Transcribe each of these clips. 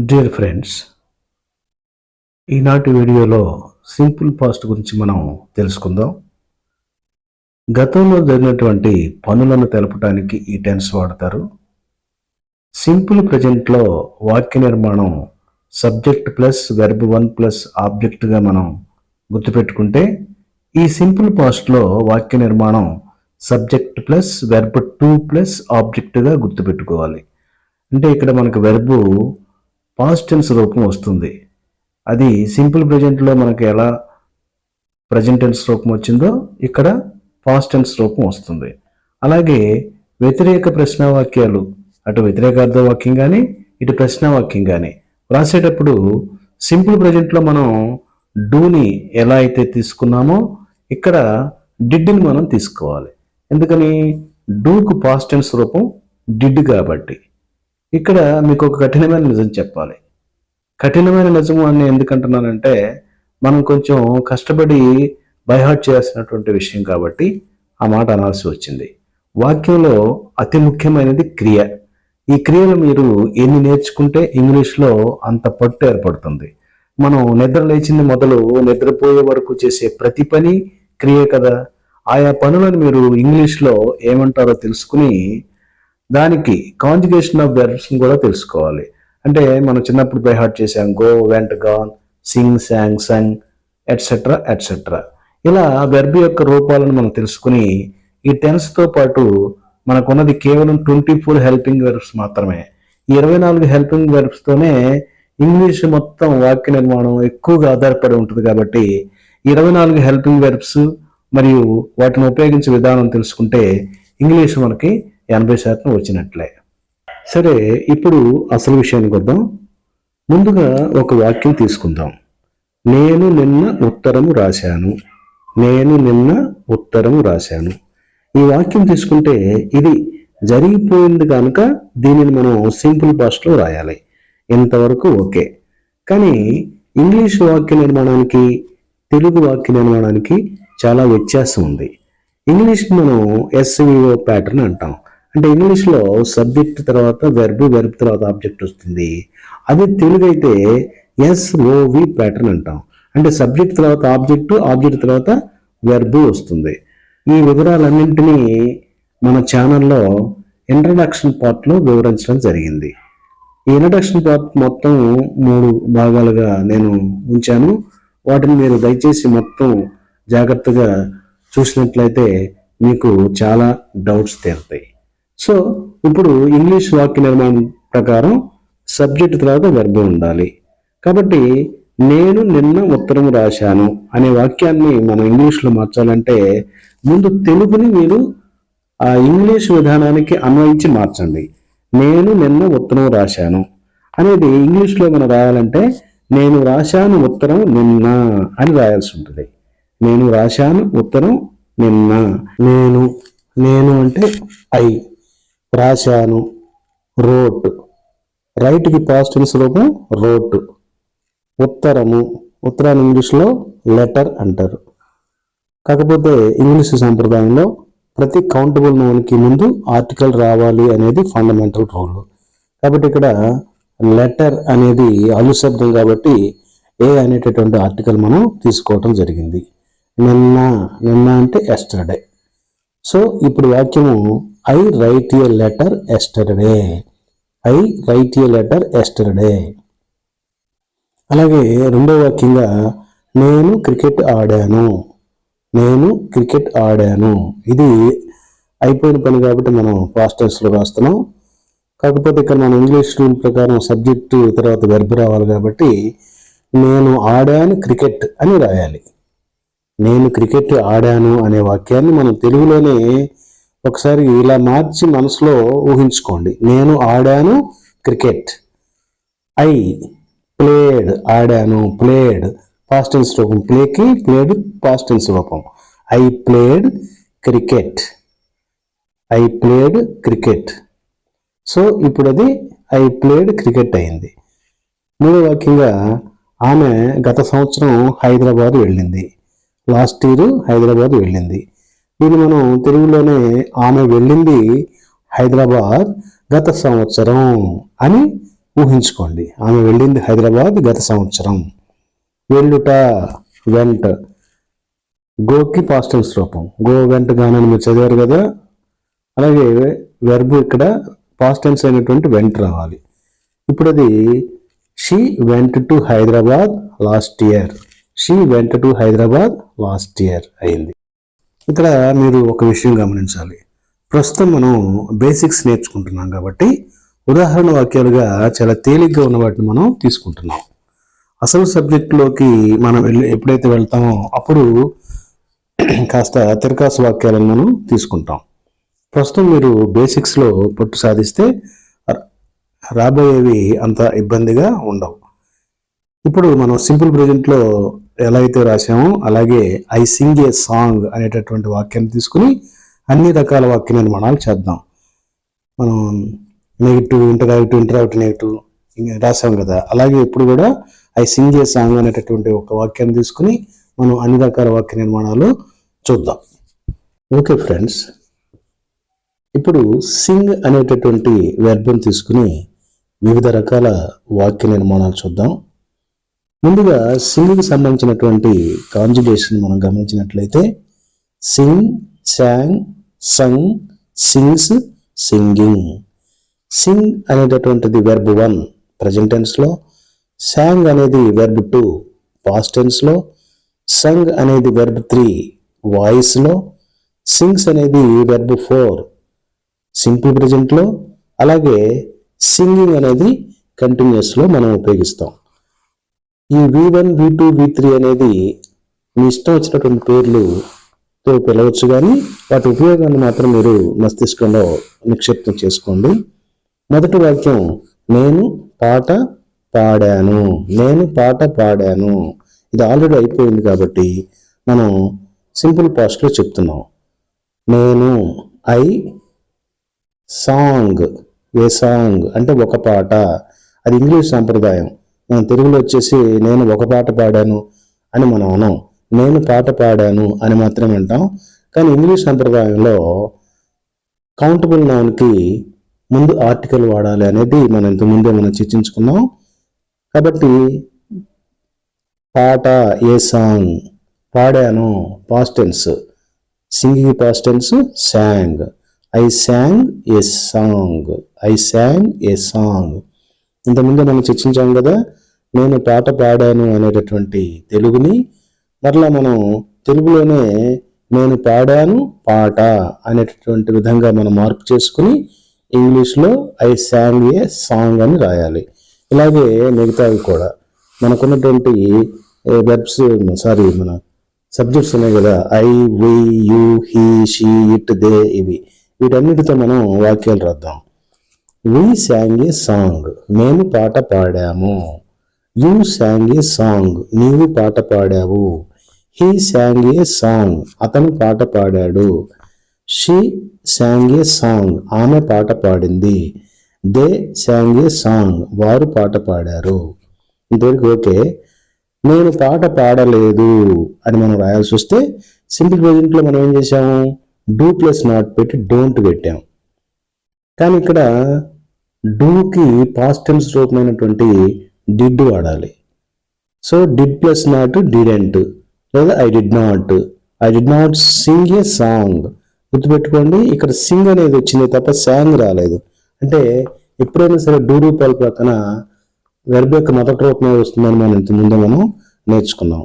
Dear friends, ఈనాటి వీడియోలో simple past గురించి మనం తెలుసుకుందాం. గతంలో జరిగినటువంటి పనులను తెలపడానికి ఈ టెన్స్ వాడతారు. సింపుల్ ప్రజెంట్లో వాక్య నిర్మాణం సబ్జెక్ట్ ప్లస్ వెర్బ్ 1 ప్లస్ ఆబ్జెక్ట్గా మనం గుర్తుపెట్టుకుంటే, ఈ సింపుల్ పాస్ట్లో వాక్య నిర్మాణం సబ్జెక్ట్ ప్లస్ వెర్బ్ 2 ప్లస్ ఆబ్జెక్ట్గా గుర్తుపెట్టుకోవాలి. అంటే ఇక్కడ మనకు వెర్బు పాస్ట్ టెన్స్ రూపం వస్తుంది. అది సింపుల్ ప్రజెంట్లో మనకు ఎలా ప్రజెంట్ టెన్స్ రూపం వచ్చిందో ఇక్కడ పాస్ట్ టెన్స్ రూపం వస్తుంది. అలాగే వ్యతిరేక ప్రశ్నావాక్యాలు, అటు వ్యతిరేకార్థ వాక్యం కానీ ఇటు ప్రశ్నావాక్యం కానీ రాసేటప్పుడు సింపుల్ ప్రజెంట్లో మనం డూని ఎలా అయితే తీసుకున్నామో ఇక్కడ డిడ్ని మనం తీసుకోవాలి. ఎందుకని? డూకు పాస్ట్ టెన్స్ రూపం డిడ్ కాబట్టి. ఇక్కడ మీకు ఒక కఠినమైన నిజం చెప్పాలి. కఠినమైన నిజం అని ఎందుకంటున్నానంటే, మనం కొంచెం కష్టపడి బైహార్ట్ చేయాల్సినటువంటి విషయం కాబట్టి ఆ మాట అనాల్సి వచ్చింది. వాక్యంలో అతి ముఖ్యమైనది క్రియ. ఈ క్రియలు మీరు ఎన్ని నేర్చుకుంటే ఇంగ్లీష్లో అంత పట్టు ఏర్పడుతుంది. మనం నిద్ర లేచింది మొదలు నిద్రపోయే వరకు చేసే ప్రతి పని క్రియే కదా. ఆయా పనులను మీరు ఇంగ్లీష్లో ఏమంటారో తెలుసుకుని దానికి కాంజుగేషన్ ఆఫ్ వెర్బ్స్ కూడా తెలుసుకోవాలి. అంటే మనం చిన్నప్పుడు బై హార్ట్ చేసాం, go, went, gone, sing, sang, sung, etcetera etcetera. ఇలా వెర్బ్ యొక్క రూపాలను మనం తెలుసుకుని ఈ టెన్స్తో పాటు మనకున్నది కేవలం 24 హెల్పింగ్ వెర్బ్స్ మాత్రమే. ఈ 24 హెల్పింగ్ వెర్బ్స్తోనే ఇంగ్లీష్ మొత్తం వాక్య నిర్మాణం ఎక్కువగా ఆధారపడి ఉంటుంది. కాబట్టి 24 హెల్పింగ్ వెర్బ్స్ మరియు వాటిని ఉపయోగించే విధానం తెలుసుకుంటే ఇంగ్లీష్ మనకి 80% వచ్చినట్లే. సరే, ఇప్పుడు అసలు విషయానికి వద్దాం. ముందుగా ఒక వాక్యం తీసుకుందాం. నేను నిన్న ఉత్తరము రాశాను. నేను నిన్న ఉత్తరము రాశాను. ఈ వాక్యం తీసుకుంటే ఇది జరిగిపోయింది కనుక దీనిని మనం సింపుల్ పాస్ట్లో రాయాలి. ఇంతవరకు ఓకే. కానీ ఇంగ్లీష్ వాక్య నిర్మాణానికి తెలుగు వాక్య నిర్మాణానికి చాలా వ్యత్యాసం ఉంది. ఇంగ్లీష్ని మనం SVO ప్యాటర్న్ అంటాం. అంటే ఇంగ్లీష్లో సబ్జెక్ట్ తర్వాత వెర్బ్, వెర్బ్ తర్వాత ఆబ్జెక్ట్ వస్తుంది. అదే తెలుగు అయితే SOV ప్యాటర్న్ అంటాం. అంటే సబ్జెక్ట్ తర్వాత ఆబ్జెక్ట్, ఆబ్జెక్ట్ తర్వాత వెర్బ్ వస్తుంది. ఈ వివరాలన్నింటినీ మన ఛానల్లో ఇంట్రడక్షన్ పార్ట్లో వివరించడం జరిగింది. ఈ ఇంట్రడక్షన్ పార్ట్ మొత్తం 3 భాగాలుగా నేను ఉంచాను. వాటిని మీరు దయచేసి మొత్తం జాగ్రత్తగా చూసినట్లయితే మీకు చాలా డౌట్స్ తీరుతాయి. సో ఇప్పుడు ఇంగ్లీష్ వాక్య నిర్మాణం ప్రకారం సబ్జెక్ట్ తర్వాత వెర్బ్ ఉండాలి. కాబట్టి నేను నిన్న ఉత్తరం రాశాను అనే వాక్యాన్ని మనం ఇంగ్లీష్లో మార్చాలంటే ముందు తెలుగుని మీరు ఆ ఇంగ్లీష్ విధానానికి అన్వయించి మార్చండి. నేను నిన్న ఉత్తరం రాశాను అనేది ఇంగ్లీష్లో మనం రాయాలంటే నేను రాశాను ఉత్తరం నిన్న అని రాయాల్సి ఉంటుంది. నేను రాశాను ఉత్తరం నిన్న. నేను నేను అంటే ఐ, రాశాను రోట్, రైట్కి పాస్ట్ టెన్స్ రూపం రోట్. ఉత్తరము, ఉత్తరాన్ని ఇంగ్లీష్లో లెటర్ అంటారు. కాకపోతే ఇంగ్లీష్ సంప్రదాయంలో ప్రతి కౌంటబుల్ నౌన్కి ముందు ఆర్టికల్ రావాలి అనేది ఫండమెంటల్ రూల్. కాబట్టి ఇక్కడ లెటర్ అనేది అలుశబ్దం కాబట్టి ఏ అనేటటువంటి ఆర్టికల్ మనం తీసుకోవటం జరిగింది. నిన్న, నిన్న అంటే ఎస్టర్డే. సో ఇప్పుడు వాక్యము I right A letter yesterday. I right A letter yesterday. అలాగే రెండో వాక్యంగా నేను క్రికెట్ ఆడాను. నేను క్రికెట్ ఆడాను. ఇది అయిపోయిన పని కాబట్టి మనం పాస్ట్ టెన్స్లో రాస్తున్నాం. కాకపోతే ఇక్కడ మనం ఇంగ్లీష్ రూల్ ప్రకారం సబ్జెక్టు తర్వాత వెర్బ్ రావాలి కాబట్టి నేను ఆడాను క్రికెట్ అని రాయాలి. నేను క్రికెట్ ఆడాను అనే వాక్యాన్ని మనం తెలుగులోనే ఒకసారి ఇలా మార్చి మనసులో ఊహించుకోండి. నేను ఆడాను క్రికెట్. ఐ ప్లేడ్, ఆడాను, ప్లేడ్ పాస్ట్ టెన్స్ రూపం. ప్లేకి ప్లేడ్ పాస్ట్ టెన్స్ రూపం. I played cricket. I played cricket. So ఇప్పుడు అది ఐ ప్లేడ్ క్రికెట్ అయింది. మూడో వాక్యంగా ఆమె గత సంవత్సరం హైదరాబాద్ వెళ్ళింది. లాస్ట్ ఇయర్ హైదరాబాద్ వెళ్ళింది. దీన్ని మనం తెలుగులోనే ఆమె వెళ్ళింది హైదరాబాద్ గత సంవత్సరం అని ఊహించుకోండి. ఆమె వెళ్ళింది హైదరాబాద్ గత సంవత్సరం. వెళ్ళుట, వెంట్, గోకి పాస్ట్ టెన్స్ రూపం. గో వెంట్ గానని మీరు చదివారు కదా. అలాగే వెర్బ్ ఇక్కడ పాస్ట్ టెన్స్ అయినటువంటి వెంట్ రావాలి. ఇప్పుడు అది she went to Hyderabad last year. She went to Hyderabad last year అయింది. ఇక్కడ మీరు ఒక విషయం గమనించాలి. ప్రస్తుతం మనం బేసిక్స్ నేర్చుకుంటున్నాం కాబట్టి ఉదాహరణ వాక్యాలుగా చాలా తేలిగ్గా ఉన్న వాటిని మనం తీసుకుంటున్నాం. అసలు సబ్జెక్టులోకి మనం ఎప్పుడైతే వెళ్తామో అప్పుడు కాస్త తిరకాసు వాక్యాలను మనం తీసుకుంటాం. ప్రస్తుతం మీరు బేసిక్స్లో పట్టు సాధిస్తే రాబోయేవి అంత ఇబ్బందిగా ఉండవు. ఇప్పుడు మనం సింపుల్ ప్రెజెంట్లో ఎలా అయితే రాసామో అలాగే ఐ సింగ్ ఏ సాంగ్ అనేటటువంటి వాక్యాన్ని తీసుకుని అన్ని రకాల వాక్య నిర్మాణాలు చేద్దాం. మనం నెగిటివ్, ఇంటరాక్టివ్ నెగిటివ్ రాసాం కదా. అలాగే ఇప్పుడు కూడా ఐ సింగ్ ఏ సాంగ్ అనేటటువంటి ఒక వాక్యాన్ని తీసుకుని మనం అన్ని రకాల వాక్య నిర్మాణాలు చూద్దాం. ఓకే ఫ్రెండ్స్, ఇప్పుడు సింగ్ అనేటటువంటి వెర్బ్ని తీసుకుని వివిధ రకాల వాక్య నిర్మాణాలు చూద్దాం. ముందుగా సింగ్కి సంబంధించినటువంటి కాంజుగేషన్ మనం గమనించినట్లయితే సింగ్, శాంగ్, సంగ్, సింగ్స్, సింగింగ్. సింగ్ అనేటటువంటిది వెర్బ్ 1 ప్రజెంట్ టెన్స్లో, శాంగ్ అనేది వెర్బ్ 2 పాస్ట్ టెన్స్లో, సంగ్ అనేది వెర్బ్ 3 వాయిస్లో, సింగ్స్ అనేది వెర్బ్ 4 సింపుల్ ప్రెజెంట్లో, అలాగే సింగింగ్ అనేది కంటిన్యూస్లో మనం ఉపయోగిస్తాం. ఈ V1, V2, V3 అనేది మీ ఇష్టం వచ్చినటువంటి పేర్లుతో పిలవచ్చు, కానీ వాటి ఉపయోగాన్ని మాత్రం మీరు మస్తిష్కంలో నిక్షిప్తం చేసుకోండి. మొదటి వాక్యం నేను పాట పాడాను. నేను పాట పాడాను. ఇది ఆల్రెడీ అయిపోయింది కాబట్టి మనం సింపుల్ పాస్ట్లో చెప్తున్నాం. నేను ఐ సాంగ్, ఏ సాంగ్ అంటే ఒక పాట. అది ఇంగ్లీష్ సాంప్రదాయం. మనం తెలుగులో వచ్చేసి నేను ఒక పాట పాడాను అని మనం అనం. నేను పాట పాడాను అని మాత్రమే అంటాం. కానీ ఇంగ్లీష్ సంప్రదాయంలో కౌంటబుల్ నౌన్కి ముందు ఆర్టికల్ వాడాలి అనేది మనం ఇంతకుముందే మనం చర్చించుకున్నాం. కాబట్టి పాట, ఏ సాంగ్, పాడాను past tense, singing past tense sang. I sang a song. I sang a song. ఇంతకుముందే మనం చర్చించాం కదా. నేను పాట పాడాను అనేటటువంటి తెలుగుని మరలా మనం తెలుగులోనే నేను పాడాను పాట అనేటటువంటి విధంగా మనం మార్పు చేసుకుని ఇంగ్లీష్లో ఐ శాంగ్ ఏ సాంగ్ అని రాయాలి. ఇలాగే మిగతావి కూడా మనకున్నటువంటి వెర్బ్స్ మన సబ్జెక్ట్స్ ఉన్నాయి కదా, I, we, you, he, she, it, they, ఇవి. వీటన్నిటితో మనం వాక్యాలు రాద్దాం. వి శాంగ్ ఏ సాంగ్, మేము పాట పాడాము. యు శాంగ్ ఏ సాంగ్, నీవు పాట పాడావు. హీ శాంగ్ ఏ సాంగ్, అతను పాట పాడాడు. షీ శాంగ్ ఏ సాంగ్, ఆమె పాట పాడింది. దే శాంగ్ ఏ సాంగ్, వారు పాట పాడారు. ఇంతవరకు ఓకే. నేను పాట పాడలేదు అని మనం రాయాల్సి వస్తే సింపుల్ ప్రెజెంట్లో మనం ఏం చేసాము, డూ ప్లస్ నాట్ పెట్టి డోంట్ పెట్టాం. కానీ ఇక్కడ డూకి పాస్ట్ టెన్స్ రూపమైనటువంటి డిడ్ వాడాలి. So did plus not didn't, లేదా I did not sing a song. గుర్తుపెట్టుకోండి, ఇక్కడ సింగ్ అనేది వచ్చింది తప్ప సాంగ్ రాలేదు. అంటే ఎప్పుడైనా సరే డూ రూపాల ప్రక్కన వెర్బ్ యొక్క మొదటి రూపమే వస్తుందని మనం ఇంతకుముందే మనం నేర్చుకున్నాం.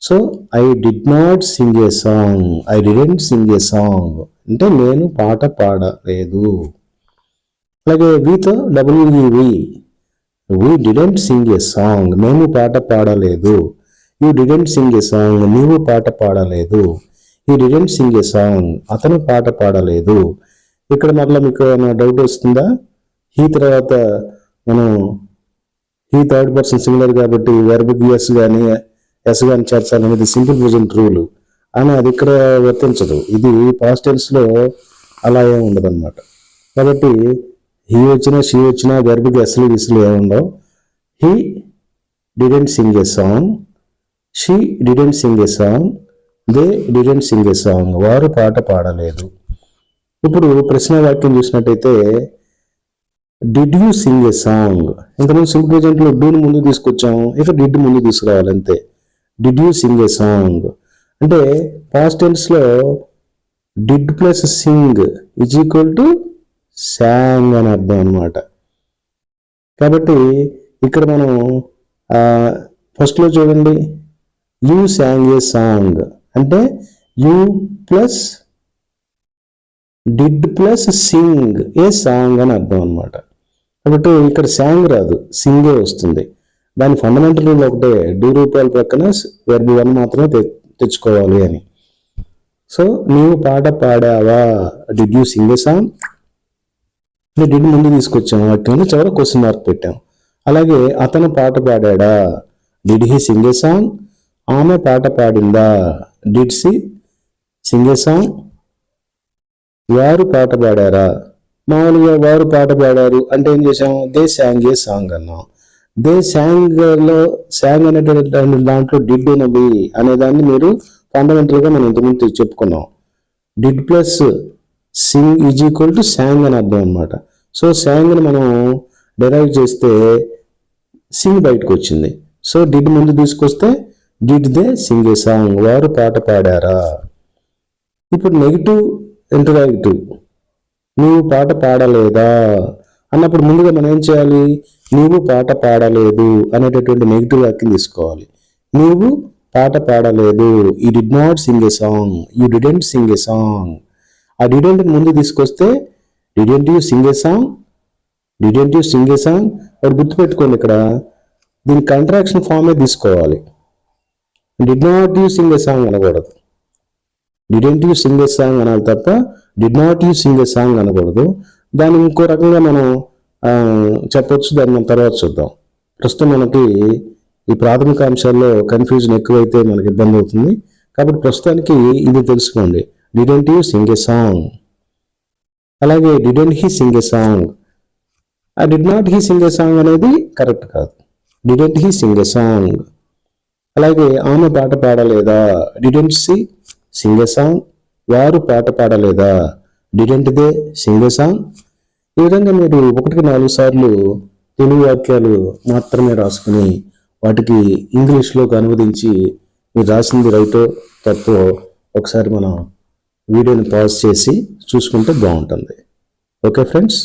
So I did not sing a song, I didn't sing a song అంటే నేను పాట పాడలేదు. అలాగే వీతో డబ్ల్యూఈవి, we didn't sing a song, మేము పాట పాడలేదు. You didn't sing a song, నీవు పాట పాడలేదు. ఈ డిడెంట్ సింగ్ ఏ సాంగ్, అతను పాట పాడలేదు. ఇక్కడ మరలా మీకు ఏమైనా డౌట్ వస్తుందా? హీ తర్వాత మనం హీ థర్డ్ పర్సన్ సింగులర్ కాబట్టి వెర్బ్కి ఎస్ కానీ ఎస్ కానీ చేర్చాలనేది సింపుల్ ప్రెజెంట్ రూల్. అని అది ఇక్కడ వర్తించదు. ఇది పాస్ట్ టెన్స్లో అలా ఏమి ఉండదు అనమాట. కాబట్టి హీ వచ్చినా షీ వచ్చినా వెర్బ్కి ఎస్లు విసులు ఏముండవు. He didn't sing a song, she didn't sing a song, they didn't sing a song, వారు పాట పాడలేదు. ఇప్పుడు ప్రశ్న వాక్యం చూసినట్టయితే did you sing a song. ఇంతకుముందు సింపుల్ ప్రెజెంట్లో డూని ముందు తీసుకొచ్చాము, ఇక డిడ్ ముందు తీసుకురావాలి అంతే. Did you sing a song అంటే పాస్ట్ టెన్స్లో did plus sing is equal to sang అని అర్థం అనమాట. కాబట్టి ఇక్కడ మనం ఫస్ట్లో చూడండి, యూ సాంగ్ ఏ సాంగ్ అంటే you plus did plus Singh a song అని అర్థం అనమాట. కాబట్టి ఇక్కడ సాంగ్ రాదు, సింగే వస్తుంది. దాని ఫండమెంటల్ రూల్ ఒకటే, డూ రూపాయల ప్రక్కన వెర్బ్ వన్ మాత్రమే తెచ్చుకోవాలి అని. సో నీవు పాట పాడావా, did you sing a song. Did ముందు తీసుకొచ్చాము వాక్యాన్ని, చివరి క్వశ్చన్ మార్క్ పెట్టాం. అలాగే అతను పాట పాడా, did he sing a song. ఆమె పాట పాడిందా, did she sing a song. వారు పాట పాడారా, మామూలుగా వారు పాట పాడారు అంటే ఏం చేసాం, దే సాంగ్ ఏ సాంగ్ అన్నాం. దే సాంగ్లో సాంగ్ అనేటువంటి దాంట్లో డిడ్ ఉన్నది అనేదాన్ని మీరు ఫండమెంటల్గా మనం ఇంతకుముందు చెప్పుకున్నాం. Did plus sing is equal to sang అని అర్థం అనమాట. సో సాంగ్ని మనం డెరైవ్ చేస్తే సింగ్ బయటకు వచ్చింది. సో డిడ్ ముందు తీసుకొస్తే did they sing a song, వారు పాట పాడారా. ఇప్పుడు నెగిటివ్ ఇంటరాక్టివ్, నీవు పాట పాడలేదా అన్నప్పుడు ముందుగా మనం ఏం చేయాలి, నీవు పాట పాడలేదు అనేటటువంటి నెగిటివ్ వాక్యం తీసుకోవాలి. నీవు పాట పాడలేదు, you did not sing a song, you didn't sing a song. ఆ డిడెంట్ ముందు తీసుకొస్తే didn't you sing a song, didn't you sing a song. వాడు గుర్తుపెట్టుకోండి, ఇక్కడ దీని కంట్రాక్షన్ ఫామే తీసుకోవాలి. Did not you sing a song అనకూడదు, didn't you sing a song అనాలి తప్ప did not you sing a song అనకూడదు. దాన్ని ఇంకో రకంగా మనం చెప్పొచ్చు, దాన్ని మనం తర్వాత చూద్దాం. ప్రస్తుతం మనకి ఈ ప్రాథమిక అంశాల్లో కన్ఫ్యూజన్ ఎక్కువైతే మనకి ఇబ్బంది అవుతుంది. కాబట్టి ప్రస్తుతానికి ఇది తెలుసుకోండి, didn't you sing a song. అలాగే didn't he sing a song. ఆ did not he sing a song అనేది కరెక్ట్ కాదు, didn't he sing a song. అలాగే ఆమె పాట పాడలేదా, didn't she sing a song. వారు పాట పాడలేదా, didn't they sing a song. ఈ విధంగా మీరు 1-4 సార్లు తెలుగు వాక్యాలు మాత్రమే రాసుకుని వాటికి ఇంగ్లీష్లోకి అనువదించి మీరు రాసింది రైటో తప్పో ఒకసారి మనం వీడియోని పాజ్ చేసి చూసుకుంటే బాగుంటుంది. Okay friends.